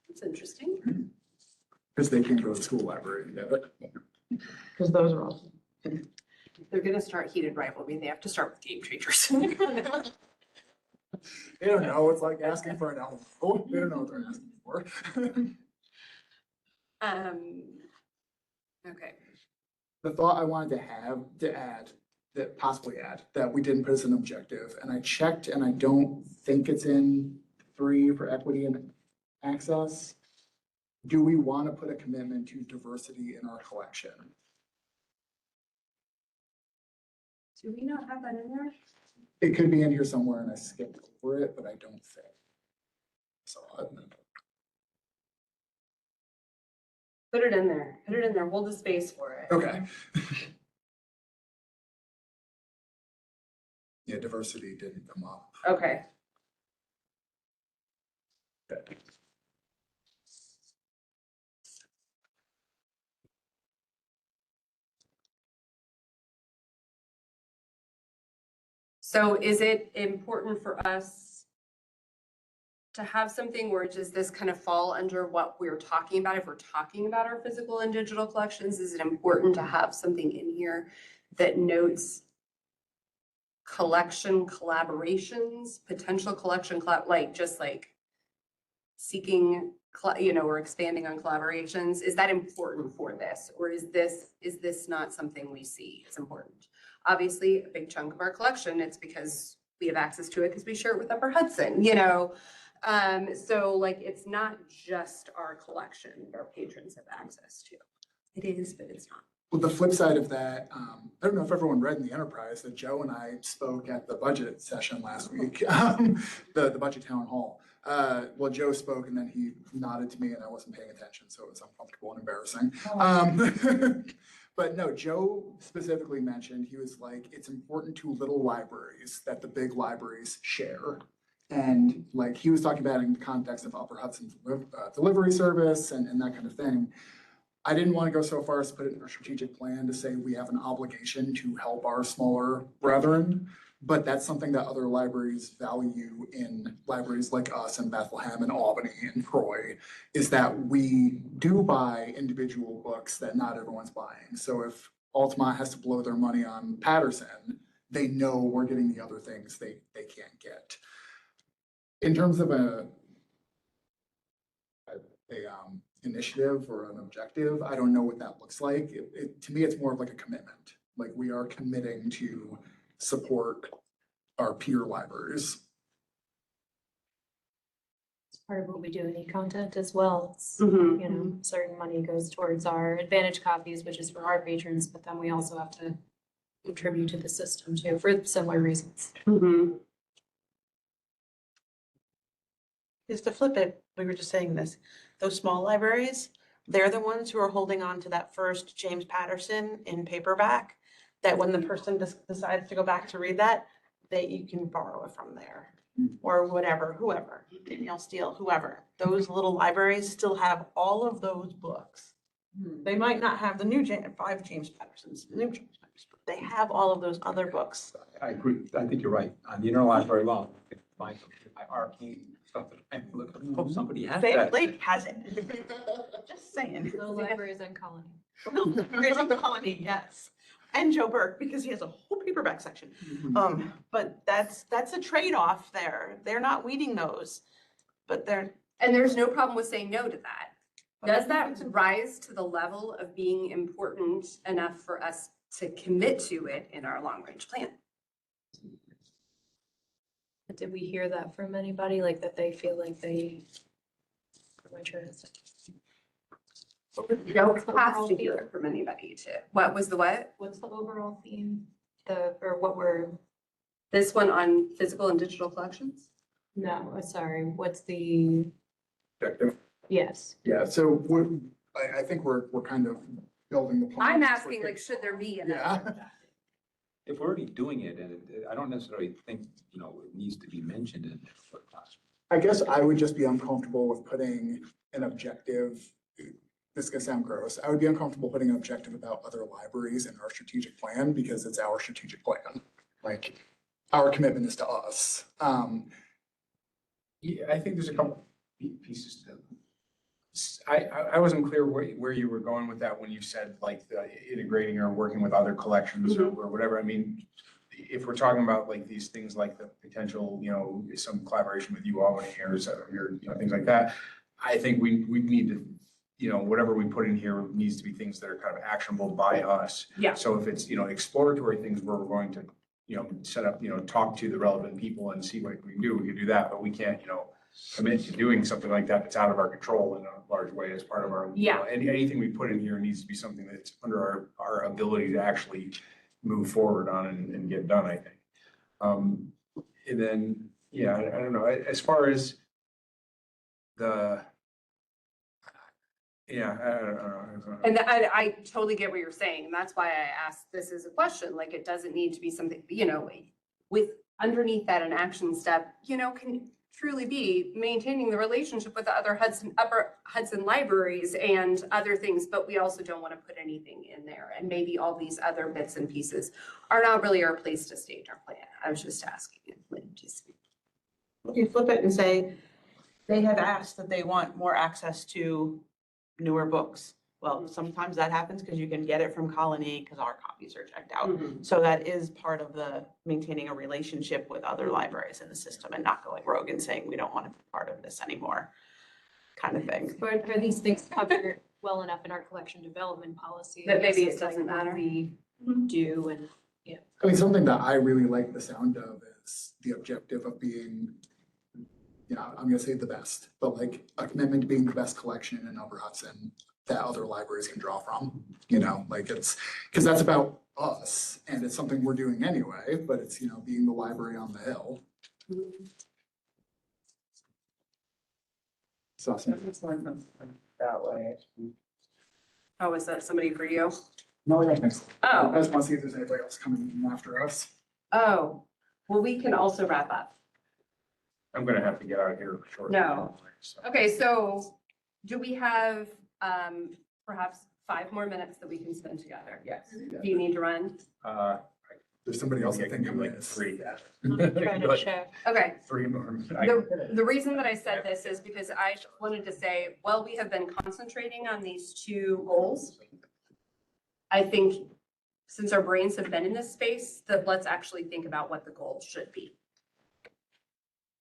That's interesting. because they can't go to the school library and get it. Because those are all. They're gonna start Heated Rivalry. They have to start with Game Changers. They don't know, it's like asking for an elbow. They don't know what they're asking for. Okay. The thought I wanted to add, that we didn't put as an objective, and I checked and I don't think it's in 3 for equity and access. Do we want to put a commitment to diversity in our collection? Do we not have that in there? It could be in here somewhere and I skipped over it, but I don't think. So, Put it in there. Put it in there. Hold the space for it. okay. Yeah, diversity didn't come up. Okay. Okay. So is it important for us to have something where does this kind of fall under what we're talking about? If we're talking about our physical and digital collections, is it important to have something in here that notes collection collaborations, potential collection, like seeking, or expanding on collaborations? Is that important for this? Or is this not something we see as important? Obviously, a big chunk of our collection, it's because we have access to it because we share it with Upper Hudson, So like, it's not just our collection that our patrons have access to. It is, but it's not. Well, the flip side of that, I don't know if everyone read in the Enterprise that Joe and I spoke at the budget session last week, the budget town hall. Well, Joe spoke and then he nodded to me and I wasn't paying attention, so it was uncomfortable and embarrassing. But no, Joe specifically mentioned, he was like, it's important to little libraries that the big libraries share. And like, he was talking about it in the context of Upper Hudson's delivery service and that kind of thing. I didn't want to go so far as to put it in our strategic plan to say we have an obligation to help our smaller brethren. But that's something that other libraries value in libraries like us in Bethlehem and Albany and Troy, is that we do buy individual books that not everyone's buying. So if Altamont has to blow their money on Patterson, they know we're getting the other things they can't get. In terms of a initiative or an objective, I don't know what that looks like. To me, it's more of like a commitment. Like we are committing to support our peer libraries. It's part of what we do in e-content as well. It's, Mm-hmm. certain money goes towards our Advantage copies, which is for our patrons, but then we also have to contribute to the system too, for similar reasons. Mm-hmm. Is to flip it, we were just saying this, those small libraries, they're the ones who are holding on to that first James Patterson in paperback, that when the person decides to go back to read that you can borrow it from there. Or whatever, whoever, Danielle Steele, whoever. Those little libraries still have all of those books. They might not have the new 5 James Pattersons, new James Patterson, but they have all of those other books. I agree. I think you're right. On the interlibrary law, you can find some arcane stuff that I look, oh, somebody has Favorite that. Lady has it. Just saying. No libraries in Colony. Libraries in Colony, yes. And Joe Burke, because he has a whole paperback section. But that's a trade-off there. They're not weeding those, but they're. And there's no problem with saying no to that. But I Does think that it's rise to the level of being important enough for us to commit to it in our long-range plan? Did we hear that from anybody, like that they feel like they? Am I trying to say? No has to hear it from anybody to, what was the what? What's the overall theme? This one on physical and digital collections? No, sorry, what's the objective. Yes. Yeah, so I think we're kind of building the. plan. I'm asking like, should there be an Yeah. If we're already doing it, and I don't necessarily think, it needs to be mentioned in the class. I guess I would just be uncomfortable with putting an objective. This is gonna sound gross. I would be uncomfortable putting an objective about other libraries in our strategic plan because it's our strategic plan. Like, our commitment is to us. Yeah, I think there's a couple pieces to. I wasn't clear where you were going with that when you said like the integrating or working with other collections or whatever. I mean, if we're talking about like these things like the potential, some collaboration with UAlbany or things like that, I think we need to, whatever we put in here needs to be things that are kind of actionable by us. Yeah. So if it's, exploratory things where we're going to, set up, talk to the relevant people and see what we can do, we can do that, but we can't, commit to doing something like that that's out of our control in a large way as part of our. Yeah. Anything we put in here needs to be something that's under our ability to actually move forward on and get done, I think. And then, yeah, I don't know, as far as the, yeah, I don't know. And I totally get what you're saying. And that's why I asked this as a question. Like, it doesn't need to be something, with underneath that an action step, can truly be maintaining the relationship with the other upper Hudson libraries and other things, but we also don't want to put anything in there. And maybe all these other bits and pieces are not really our place to stage our plan. I was just asking you, Lynn, just. You flip it and say, they have asked that they want more access to newer books. Well, sometimes that happens because you can get it from Colony because our copies are checked out. So that is part of the maintaining a relationship with other libraries in the system and not going rogue and saying, we don't want to be part of this anymore, kind of thing. But are these things covered well enough in our collection development policy? That maybe It's it doesn't like what matter. We do and, I mean, something that I really like the sound of is the objective of being, I'm gonna say the best, but like a commitment to being the best collection in Upper Hudson that other libraries can draw from, like it's, because that's about us and it's something we're doing anyway, but it's, being the library on the hill. So, That way. Oh, is that somebody for you? no, I think, I Oh, just want to see if there's anybody else coming in after us. oh, well, we can also wrap up. I'm gonna have to get out of here shortly. No. So. Okay, so do we have perhaps 5 more minutes that we can spend together? Yes. Do you need to run? There's somebody else I think I'm I'm like like 3. I'm trying to check. Okay, 3 more. the reason that I said this is because I wanted to say, well, we have been concentrating on these 2 goals. I think since our brains have been in this space, that let's actually think about what the goals should be.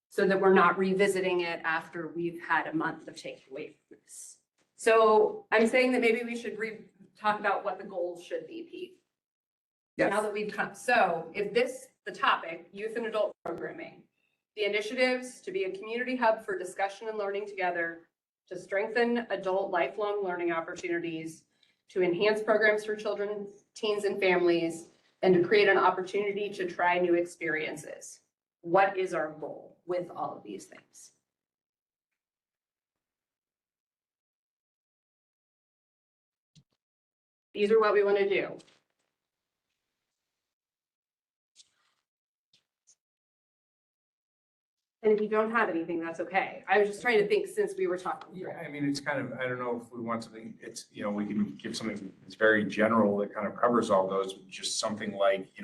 So that we're not revisiting it after we've had a month of taking away from this. So I'm saying that maybe we should talk about what the goals should be, Pete. Now that we've come, so if the topic, youth and adult programming, the initiatives to be a community hub for discussion and learning together, to strengthen adult lifelong learning opportunities, to enhance programs for children, teens, and families, and to create an opportunity to try new experiences. What is our goal with all of these things? These are what we want to do. And if you don't have anything, that's okay. I was just trying to think since we were talking. Yeah, I mean, it's kind of, I don't know if we want something, it's, we can give something that's very general that kind of covers all those, just something like, I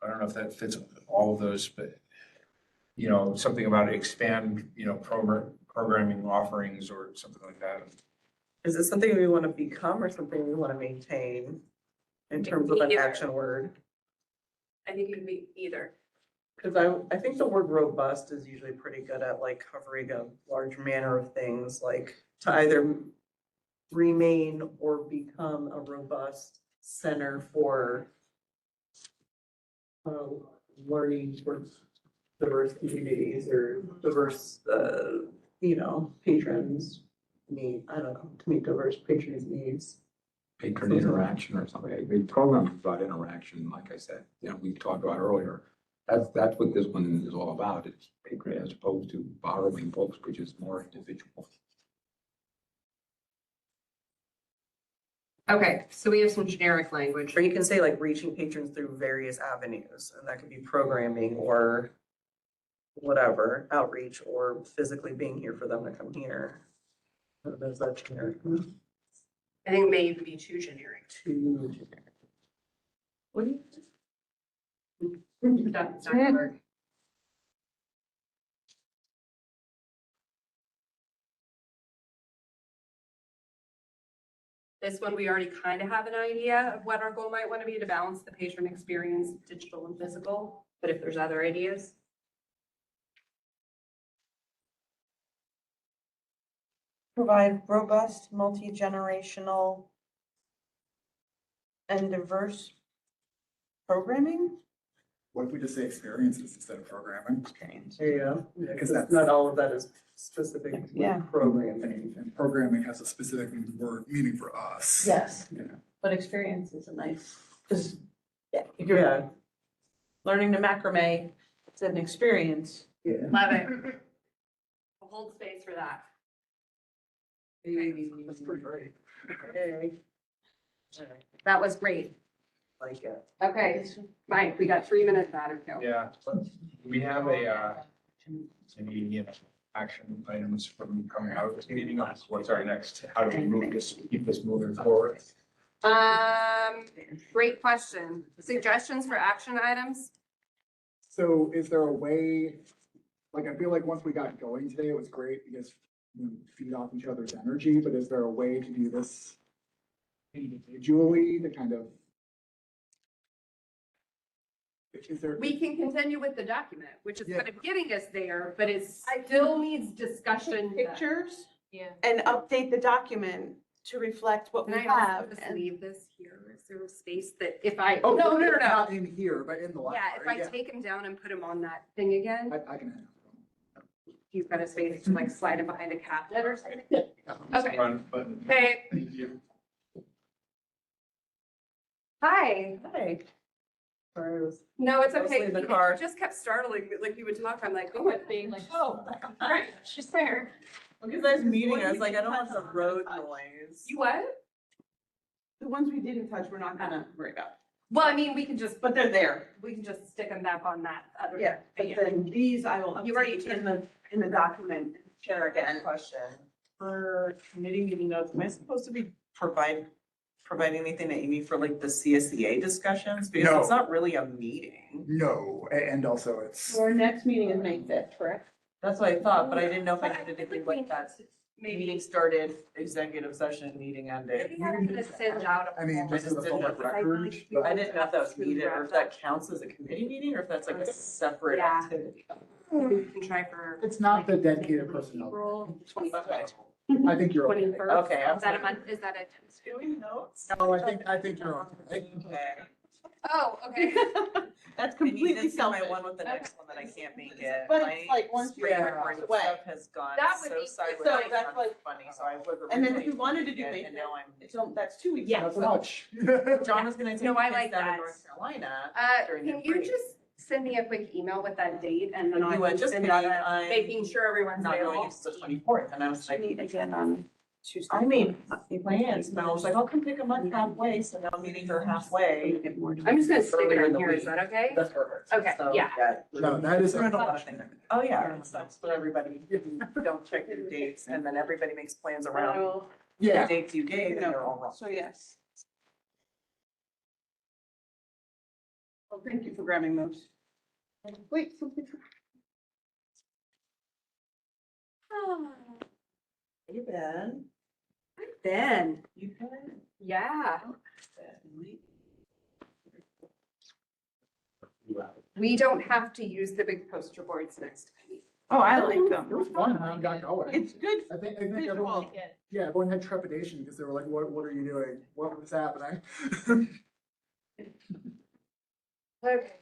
don't know if that fits all of those, but, something about expand, programming offerings or something like that. Is this something we want to become or something we want to maintain in terms of an Either. action word? I think it could be either. Because I think the word robust is usually pretty good at like covering a large manner of things, like to either remain or become a robust center for learning for diverse communities or diverse, patrons need, I don't know, to meet diverse patrons' needs. Patron interaction or something. A program about interaction, like I said, we talked about earlier. That's what this one is all about, it's paper as opposed to borrowing books, which is more individual. Okay, so we have some generic language. Or you can say like reaching patrons through various avenues, and that could be programming or whatever, outreach, or physically being here for them to come here. There's that generic. I think it may even be too generic. Too generic. What do you? That's not gonna work. This one, we already kind of have an idea of what our goal might want to be to balance the patron experience, digital and physical, but if there's other ideas. Provide robust, multi-generational and diverse programming? What if we just say experiences instead of programming? Experience. There you go. Yeah, 'cause Because that's- not all of that is specific to Yeah. programming. And programming has a specific word, meaning for us. Yes, Yeah. but experience is a nice, because if you're Yeah, learning to macrame, it's an experience. yeah. Love it. We'll hold space for that. That's pretty great. Okay. That was great. Like it. Okay, Mike, we got 3 minutes out of here. Yeah, we have any action items from coming out of this meeting? What's our next, how do we move this, keep this moving forward? Great question. Suggestions for action items? So is there a way, like, I feel like once we got going today, it was great because we feed off each other's energy, but is there a way to do this individually to kind of? Is there? We can continue with the document, which is Yeah. kind of getting us there, but it still needs discussion. Pictures Yeah. and update the document to reflect what Can we I also have. just and- leave this here? Is there a space that if I, Oh, no, no, no, no. Not in here, but in the Yeah, if I library, take them down and put them on that thing again, I can have you've got a space to like slide it behind a cabinet or something. them. Okay. Hey, Thank you. hi. Hi. Sorry, I was No, it's Mostly okay. the You car. just kept startling, me, like you would talk, I'm like, oh, it's being like, oh, right, she's there. Because I was meeting, I was like, I don't want some road noise. You what? The ones we didn't touch, we're not gonna worry about, Well, I mean, we can just, but they're there. we can just stick them back on that other. Yeah, but then these I will You already update in the document. Share again. Question. For committee meeting notes, am I supposed to be providing anything to Amy for like the CSEA discussions? Because No. it's not really a meeting. No, and also it's, Our next meeting is May 5th, correct? That's what I thought, but I didn't know if I But needed to think do we like that. Maybe, Meeting started, executive session, meeting ended. maybe I'm gonna send out. a I mean, formal- just as a didn't public know. record, I but I didn't know if that was needed or if that counts as a committee meeting or if that's like a separate Yeah. activity. Maybe we can try for. it's not the dedicated personnel. April 25th. I think you're okay. 21st. Okay, I'm Is that a month, is that a? Doing notes? No, I think you're okay. Okay. Oh, okay. That's I need completely to see my selfish. one with the next one that I can't make it. But My it's like once you're spring across break the way. stuff has gone That would so be- sideways. so it's that's not like- Funny, so I was. And then if originally you wanted to do doing it, May And now I'm. So that's 2 weeks. Yeah. Not so much. John was gonna take No, I kids like down to that. North Carolina. during Can their you break. just send me a quick email with that date and then I You would, can just send kidding, out a, I'm making sure everyone's Not available. going, it's the 24th, and I was like, Meet again on Tuesday. I made plans, and I was like, I'll come pick them up halfway, so now I'm meeting her halfway. I'm just gonna stick it Earlier in in the here, is week. that okay? That's perfect. Okay, So, yeah. No, that is. Learned a lot of things. Oh, yeah, so everybody, don't check your dates, and then everybody makes plans around the Yeah, dates you gave, and they're all wrong. So yes. Well, thank you for grabbing those. Wait, something. Hey, Ben. Ben, You good? yeah. We don't have to use the big poster boards next time. Oh, I like them. it was fun, how it got going. It's good. I think everyone, Visual. yeah, everyone had trepidation because they were like, what are you doing? What was happening? Okay.